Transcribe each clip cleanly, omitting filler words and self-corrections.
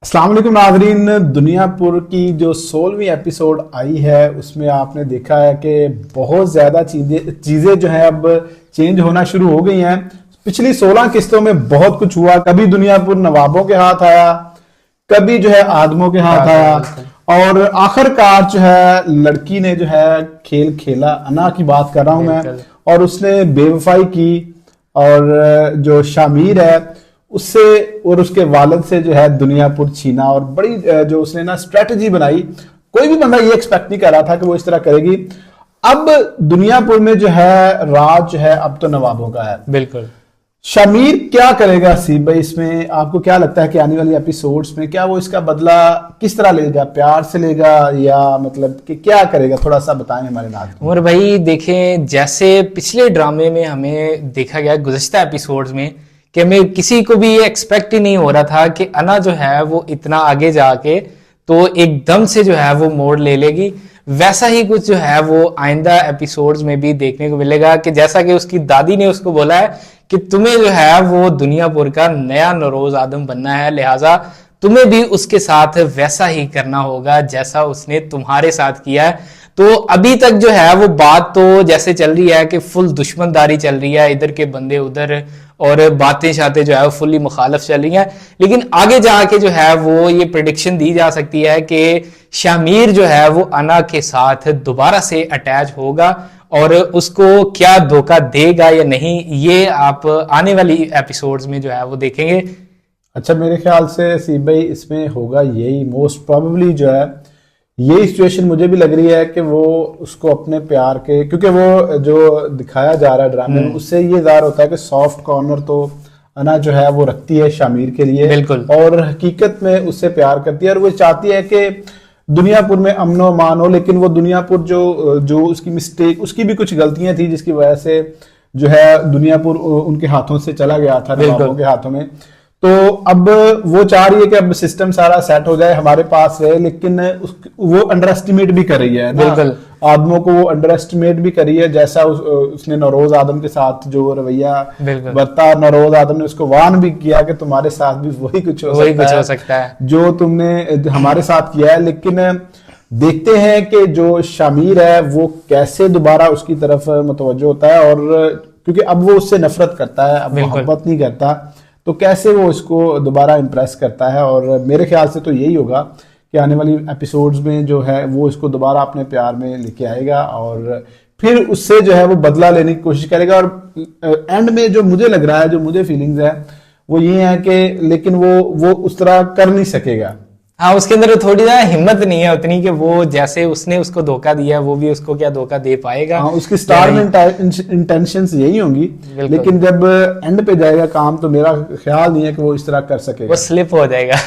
अस्सलाम वालेकुम नाज़रीन। दुनियापुर की जो 16वीं एपिसोड आई है उसमें आपने देखा है कि बहुत ज़्यादा चीज़ें जो है अब चेंज होना शुरू हो गई हैं। पिछली 16 किस्तों में बहुत कुछ हुआ। कभी दुनियापुर नवाबों के हाथ आया, कभी जो है आदमों के हाथ आया, और आखिरकार जो है लड़की ने जो है खेल खेला। अना की बात कर रहा हूं मैं, और उसने बेवफाई की। और जो शामिर है उससे और उसके वालिद से जो है दुनियापुर छीना, और बड़ी जो उसने ना स्ट्रेटजी बनाई। कोई भी बंदा ये एक्सपेक्ट नहीं कर रहा था कि वो इस तरह करेगी। अब दुनियापुर में जो है राज जो है अब तो नवाबों का है। बिल्कुल। शमीर क्या करेगा सीब भाई इसमें? आपको क्या लगता है कि आने वाली एपिसोड्स में क्या वो इसका बदला किस तरह लेगा? प्यार से लेगा या मतलब कि क्या करेगा? थोड़ा सा बताएं हमारे नाज़रीन। उमर भाई देखें, जैसे पिछले ड्रामे में हमें देखा गया गुज़श्ता एपिसोड्स में कि हमें किसी को भी ये एक्सपेक्ट ही नहीं हो रहा था कि अना जो है वो इतना आगे जाके तो एकदम से जो है वो मोड़ ले लेगी। वैसा ही कुछ जो है वो आइंदा एपिसोड्स में भी देखने को मिलेगा कि जैसा कि उसकी दादी ने उसको बोला है कि तुम्हें जो है वो दुनियापुर का नया नौरोज आदम बनना है, लिहाजा तुम्हें भी उसके साथ वैसा ही करना होगा जैसा उसने तुम्हारे साथ किया है। तो अभी तक जो है वो बात तो जैसे चल रही है कि फुल दुश्मनदारी चल रही है, इधर के बंदे उधर, और बातें शातें जो है वो फुल्ली मुखालफ चल रही हैं। लेकिन आगे जाके जो है वो ये प्रेडिक्शन दी जा सकती है कि शामिर जो है वो अना के साथ दोबारा से अटैच होगा, और उसको क्या धोखा देगा या नहीं ये आप आने वाली एपिसोड्स में जो है वो देखेंगे। अच्छा, मेरे ख्याल से सीब भाई इसमें होगा यही मोस्ट प्रोबेबली जो है यही सिचुएशन मुझे भी लग रही है कि वो उसको अपने प्यार के, क्योंकि वो जो दिखाया जा रहा है ड्रामे में उससे ये ज़ाहिर होता है कि सॉफ्ट कॉर्नर तो अना जो है वो रखती है शामिर के लिए, बिल्कुल, और हकीकत में उससे प्यार करती है और वो चाहती है कि दुनियापुर में अमन व अमान हो। लेकिन वो दुनियापुर जो जो उसकी मिस्टेक, उसकी भी कुछ गलतियां थी जिसकी वजह से जो है दुनियापुर उनके हाथों से चला गया था, नवाबों के हाथों में। तो अब वो चाह रही है कि अब सिस्टम सारा सेट हो जाए, हमारे पास रहे, लेकिन वो अंडर एस्टिमेट भी कर रही है ना, बिल्कुल, आदमों को वो अंडर एस्टिमेट भी कर रही है। जैसा उसने नौरोज आदम के साथ जो रवैया बरता, नौरोज आदम ने उसको वार्न भी किया कि तुम्हारे साथ भी वही कुछ हो सकता है जो तुमने हमारे साथ किया है। लेकिन देखते हैं कि जो शामिर है वो कैसे दोबारा उसकी तरफ मुतवज्जो होता है, और क्योंकि अब वो उससे नफरत करता है, अब मोहब्बत नहीं करता, तो कैसे वो इसको दोबारा इम्प्रेस करता है। और मेरे ख्याल से तो यही होगा कि आने वाली एपिसोड्स में जो है वो इसको दोबारा अपने प्यार में लेके आएगा और फिर उससे जो है वो बदला लेने की कोशिश करेगा। और एंड में जो मुझे लग रहा है, जो मुझे फीलिंग्स है वो ये है कि लेकिन वो उस तरह कर नहीं सकेगा। हाँ, उसके अंदर थोड़ी ना हिम्मत नहीं है उतनी कि वो जैसे उसने उसको धोखा दिया वो भी उसको क्या धोखा दे पाएगा। हाँ, उसकी स्टार में इंटेंशंस यही होंगी, लेकिन जब एंड पे जाएगा काम तो मेरा ख्याल नहीं है कि वो इस तरह कर सकेगा, वो स्लिप हो जाएगा।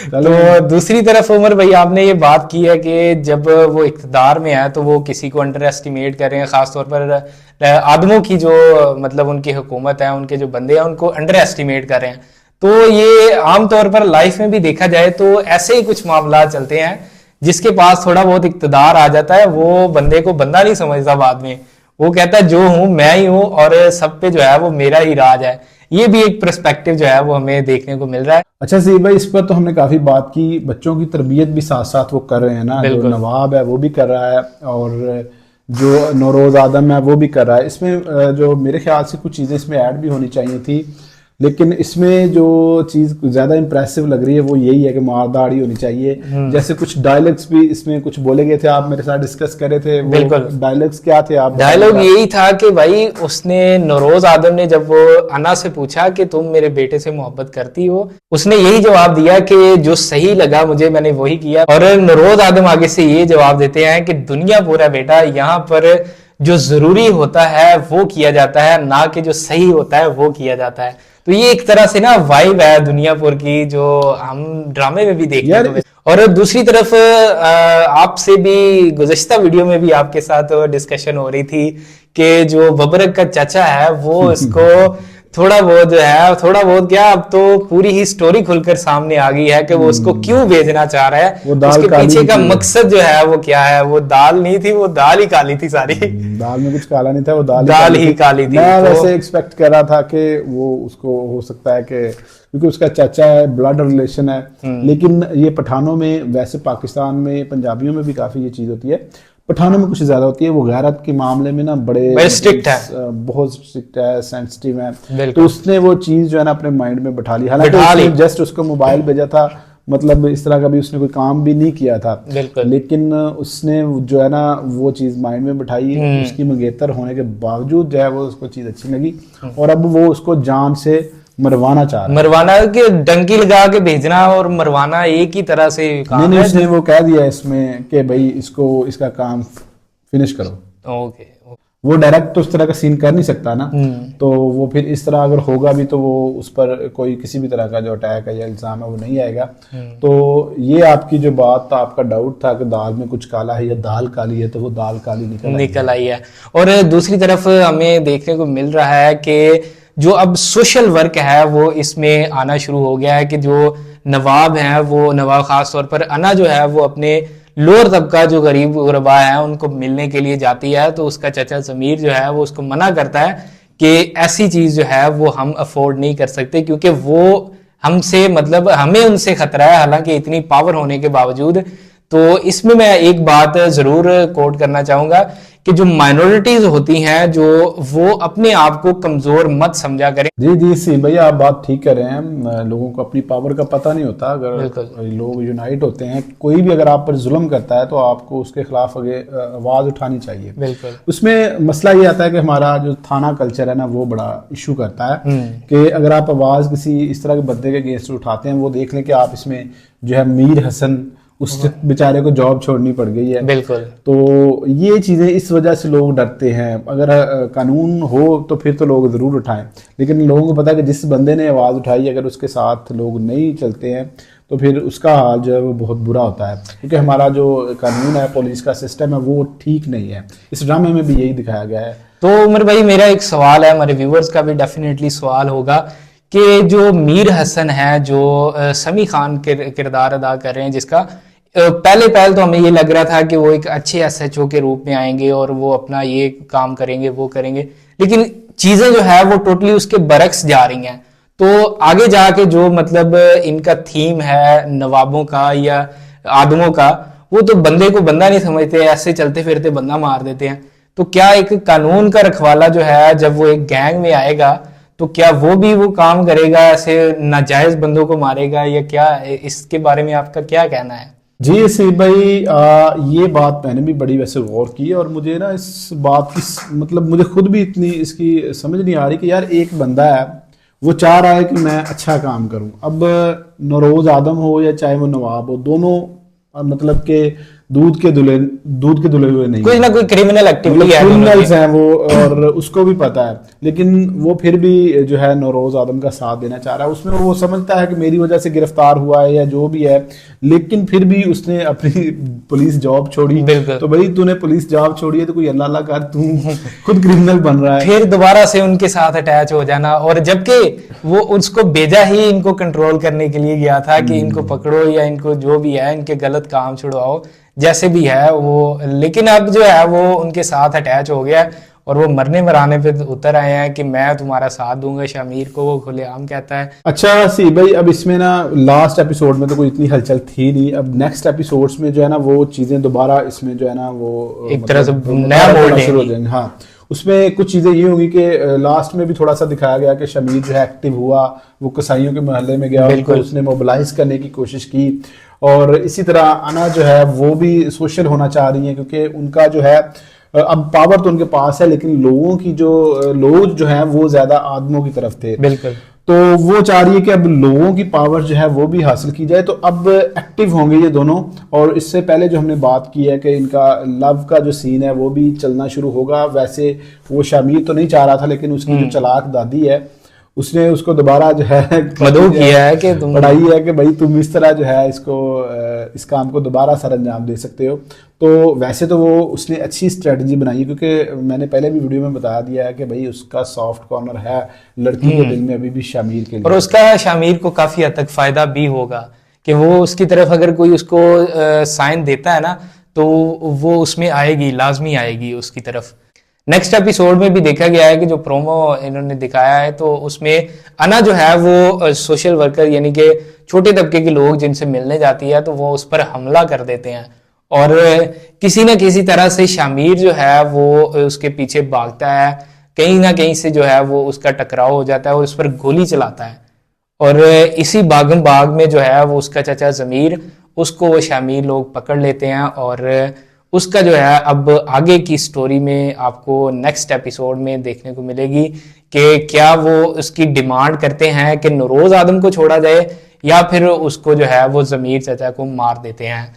तो दूसरी तरफ उमर भाई आपने ये बात की है कि जब वो इख्तिदार में है तो वो किसी को अंडर एस्टिमेट कर रहे हैं, खासतौर पर आदमों की जो मतलब उनकी हुकूमत है, उनके जो बंदे हैं उनको अंडर एस्टिमेट कर रहे हैं। तो ये आमतौर पर लाइफ में भी देखा जाए तो ऐसे ही कुछ मामला चलते हैं। जिसके पास थोड़ा बहुत इक़्तिदार आ जाता है वो बंदे को बंदा नहीं समझता, बाद में वो कहता है जो हूं मैं ही हूं और सब पे जो है वो मेरा ही राज है। ये भी एक पर्सपेक्टिव जो है वो हमें देखने को मिल रहा है। अच्छा सी भाई, इस पर तो हमने काफी बात की, बच्चों की तरबियत भी साथ साथ वो कर रहे हैं ना, जो नवाब है वो भी कर रहा है और जो नौरोज आदम है वो भी कर रहा है। इसमें जो मेरे ख्याल से कुछ चीजें इसमें ऐड भी होनी चाहिए थी, लेकिन इसमें जो चीज ज्यादा इंप्रेसिव लग रही है वो यही है कि मारदाड़ी होनी चाहिए। जैसे कुछ डायलॉग्स भी इसमें कुछ बोले गए थे, आप मेरे साथ डिस्कस कर रहे थे। बिल्कुल, डायलॉग्स क्या थे? आप डायलॉग यही था कि भाई उसने नौरोज आदम ने जब वो अना से पूछा कि तुम मेरे बेटे से मोहब्बत करती हो, उसने यही जवाब दिया कि जो सही लगा मुझे मैंने वही किया। और नौरोज आदम आगे से ये जवाब देते हैं कि दुनिया पूरा बेटा, यहाँ पर जो जरूरी होता है वो किया जाता है, ना कि जो सही होता है वो किया जाता है। तो ये एक तरह से ना वाइब है दुनियापुर की जो हम ड्रामे में भी देखते हैं। और दूसरी तरफ आपसे भी गुज़श्ता वीडियो में भी आपके साथ डिस्कशन हो रही थी कि जो बबरक का चाचा है वो इसको थोड़ा बहुत जो है, थोड़ा बहुत क्या, अब तो पूरी ही स्टोरी खुलकर सामने आ गई है कि वो उसको क्यों भेजना चाह रहा है, उसके पीछे का मकसद जो है वो क्या है। वो दाल नहीं थी, वो दाल ही काली थी सारी। दाल में कुछ काला नहीं था, वो दाल ही काली थी। मैं वैसे एक्सपेक्ट कर रहा था कि वो उसको हो सकता है कि क्योंकि उसका चाचा है, ब्लड रिलेशन है, लेकिन ये पठानों में, वैसे पाकिस्तान में पंजाबियों में भी काफी ये चीज होती है, पठानों में कुछ ज्यादा होती है। वो गैरत के मामले में ना बड़े स्ट्रिक्ट है, बहुत स्ट्रिक्ट है, सेंसिटिव है। तो उसने वो चीज जो है ना अपने माइंड में बैठा ली। हालांकि उसने जस्ट उसको मोबाइल भेजा था, मतलब इस तरह का भी उसने कोई काम भी नहीं किया था, लेकिन उसने जो है ना वो चीज माइंड में बैठाई। उसकी मंगेतर होने के बावजूद जो है वो उसको चीज अच्छी लगी, और अब वो उसको जान से मरवाना चाह रहा, मरवाना के डंकी लगा के भेजना और मरवाना एक ही तरह से काम नहीं, उसने वो कह दिया इसमें कि भाई इसको, इसका काम फिनिश करो। ओके। वो डायरेक्ट तो उस तरह का सीन कर नहीं सकता ना, तो वो फिर इस तरह अगर होगा भी तो वो उस पर कोई किसी भी तरह का जो अटैक है या इल्जाम है वो नहीं आएगा। तो ये आपकी जो बात था, आपका डाउट था कि दाल में कुछ काला है या दाल काली है, तो वो दाल काली निकल आई है। और दूसरी तरफ हमें देखने को मिल रहा है कि जो अब सोशल वर्क है वो इसमें आना शुरू हो गया है, कि जो नवाब हैं, वो नवाब खास तौर पर अना जो है वो अपने लोअर तबका जो गरीब गुरबा है उनको मिलने के लिए जाती है, तो उसका चाचा जमीर जो है वो उसको मना करता है कि ऐसी चीज जो है वो हम अफोर्ड नहीं कर सकते, क्योंकि वो हमसे, मतलब हमें उनसे खतरा है, हालांकि इतनी पावर होने के बावजूद। तो इसमें मैं एक बात जरूर कोट करना चाहूंगा कि जो माइनॉरिटीज होती हैं, जो वो अपने आप को कमजोर मत समझा करें। जी सी भैया, आप बात ठीक कर रहे हैं। लोगों को अपनी पावर का पता नहीं होता। अगर लोग यूनाइट होते हैं, कोई भी अगर आप पर जुल्म करता है तो आपको उसके खिलाफ आवाज उठानी चाहिए। बिल्कुल। उसमें मसला ये आता है कि हमारा जो थाना कल्चर है ना, वो बड़ा इशू करता है कि अगर आप आवाज किसी इस तरह के बंदे के अगेंस्ट उठाते हैं, वो देख लें कि आप इसमें जो है मीर हसन, उस बेचारे को जॉब छोड़नी पड़ गई है। बिल्कुल। तो ये चीजें इस वजह से लोग डरते हैं। अगर कानून हो तो फिर तो लोग जरूर उठाएं, लेकिन लोगों को पता है कि जिस बंदे ने आवाज उठाई, अगर उसके साथ लोग नहीं चलते हैं तो फिर उसका हाल जो है वो बहुत बुरा होता है, क्योंकि हमारा जो कानून है, पुलिस का सिस्टम है, वो ठीक नहीं है। इस ड्रामे में भी यही दिखाया गया है। तो उमर भाई, मेरा एक सवाल है, हमारे व्यूवर्स का भी डेफिनेटली सवाल होगा कि जो मीर हसन है, जो समी खान के किरदार अदा कर रहे हैं, जिसका पहले तो हमें ये लग रहा था कि वो एक अच्छे एसएचओ के रूप में आएंगे और वो अपना ये काम करेंगे, वो करेंगे, लेकिन चीजें जो है वो टोटली उसके बरक्स जा रही हैं। तो आगे जाके जो मतलब इनका थीम है नवाबों का या आदमों का, वो तो बंदे को बंदा नहीं समझते, ऐसे चलते फिरते बंदा मार देते हैं। तो क्या एक कानून का रखवाला जो है, जब वो एक गैंग में आएगा तो क्या वो भी वो काम करेगा, ऐसे नाजायज बंदों को मारेगा, या क्या? इसके बारे में आपका क्या कहना है? जी सी भाई, ये बात मैंने भी बड़ी वैसे गौर की, और मुझे ना इस बात की, मतलब मुझे खुद भी इतनी इसकी समझ नहीं आ रही कि यार एक बंदा है, वो चाह रहा है कि मैं अच्छा काम करूं। अब नरोज आदम हो या चाहे वो नवाब हो, दोनों मतलब के दूध के दुल्हे हुए नहीं, कोई ना कोई क्रिमिनल एक्टिविटी है, क्रिमिनल्स हैं वो, और उसको भी पता है, लेकिन वो फिर भी जो है नौरोज आदम का साथ देना चाह रहा है। उसमें वो समझता है कि मेरी वजह से गिरफ्तार हुआ है या जो भी है, लेकिन फिर भी उसने अपनी पुलिस जॉब छोड़ी। तो भाई तूने पुलिस जॉब छोड़ी है तो कोई अल्लाह कर, तू खुद क्रिमिनल बन रहा है, फिर दोबारा से उनके साथ अटैच हो जाना। और जबकि वो उसको भेजा ही इनको कंट्रोल करने के लिए गया था कि इनको पकड़ो या इनको जो भी है इनके गलत काम छुड़वाओ, जैसे भी है वो, लेकिन अब जो है वो उनके साथ अटैच हो गया और वो मरने मराने पे उतर आए हैं कि मैं तुम्हारा साथ दूंगा। शामिर को वो खुलेआम कहता है। अच्छा सी भाई, अब इसमें ना लास्ट एपिसोड में तो कोई इतनी हलचल थी नहीं, अब नेक्स्ट एपिसोड्स में जो है ना वो चीजें दोबारा इसमें जो है ना वो एक तरह से नया मोड़ शुरू हो जाएंगे। हाँ, उसमें कुछ चीजें ये होंगी कि लास्ट में भी थोड़ा सा दिखाया गया कि शमीर जो है एक्टिव हुआ, वो कसाईयों के मोहल्ले में गया, उनको उसने मोबिलाइज करने की कोशिश की, और इसी तरह अना जो है वो भी सोशल होना चाह रही है, क्योंकि उनका जो है अब पावर तो उनके पास है, लेकिन लोगों की लोग जो है वो ज्यादा आदमों की तरफ थे। बिल्कुल। तो वो चाह रही है कि अब लोगों की पावर जो है वो भी हासिल की जाए, तो अब एक्टिव होंगे ये दोनों। और इससे पहले जो हमने बात की है कि इनका लव का जो सीन है वो भी चलना शुरू होगा। वैसे वो शामिर तो नहीं चाह रहा था, लेकिन उसकी जो चालाक दादी है उसने उसको दोबारा जो है मदऊ किया है कि तुम पढ़ाई है कि भाई तुम इस तरह जो है इसको इस काम को दोबारा सर अंजाम दे सकते हो। तो वैसे तो वो उसने अच्छी स्ट्रेटजी बनाई है, क्योंकि मैंने पहले भी वीडियो में बता दिया है कि भाई उसका सॉफ्ट कॉर्नर है लड़की के दिल में अभी भी शामिर के लिए, और उसका शामिर को काफी हद तक फायदा भी होगा कि वो उसकी तरफ अगर कोई उसको साइन देता है ना तो वो उसमें आएगी, लाजमी आएगी उसकी तरफ। नेक्स्ट एपिसोड में भी देखा गया है कि जो प्रोमो इन्होंने दिखाया है तो उसमें अना जो है वो सोशल वर्कर यानी कि छोटे तबके के लोग जिनसे मिलने जाती है तो वो उस पर हमला कर देते हैं और किसी न किसी तरह से शामिर जो है वो उसके पीछे भागता है, कहीं ना कहीं से जो है वो उसका टकराव हो जाता है और उस पर गोली चलाता है। और इसी भागम भाग में जो है वो उसका चाचा ज़मीर उसको वो शामिर लोग पकड़ लेते हैं और उसका जो है अब आगे की स्टोरी में आपको नेक्स्ट एपिसोड में देखने को मिलेगी कि क्या वो उसकी डिमांड करते हैं कि नौरोज आदम को छोड़ा जाए या फिर उसको जो है वो ज़मीर चाचा को मार देते हैं।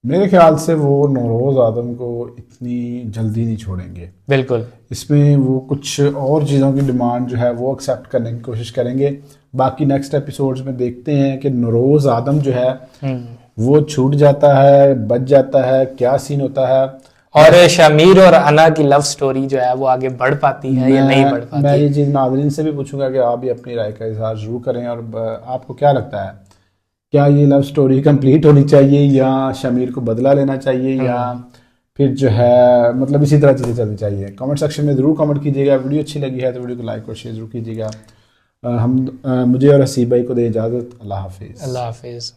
मेरे ख्याल से वो नौरोज आदम को इतनी जल्दी नहीं छोड़ेंगे, बिल्कुल इसमें वो कुछ और चीज़ों की डिमांड जो है वो एक्सेप्ट करने की कोशिश करेंगे। बाकी नेक्स्ट एपिसोड्स में देखते हैं कि नौरोज आदम जो है वो छूट जाता है, बच जाता है, क्या सीन होता है, और शामिर और अना की लव स्टोरी जो है वो आगे बढ़ पाती है या नहीं बढ़ पाती। मैं ये चीज़ नाज़रीन से भी पूछूंगा कि आप भी अपनी राय का इजहार जरूर करें, और आपको क्या लगता है क्या ये लव स्टोरी कंप्लीट होनी चाहिए या शामिर को बदला लेना चाहिए या फिर जो है मतलब इसी तरह चीज़ें चलनी चाहिए। कमेंट सेक्शन में ज़रूर कमेंट कीजिएगा। वीडियो अच्छी लगी है तो वीडियो को लाइक और शेयर जरूर कीजिएगा। मुझे और हसीब भाई को दे इजाज़त। अल्लाह हाफिज़। अल्लाह हाफिज़।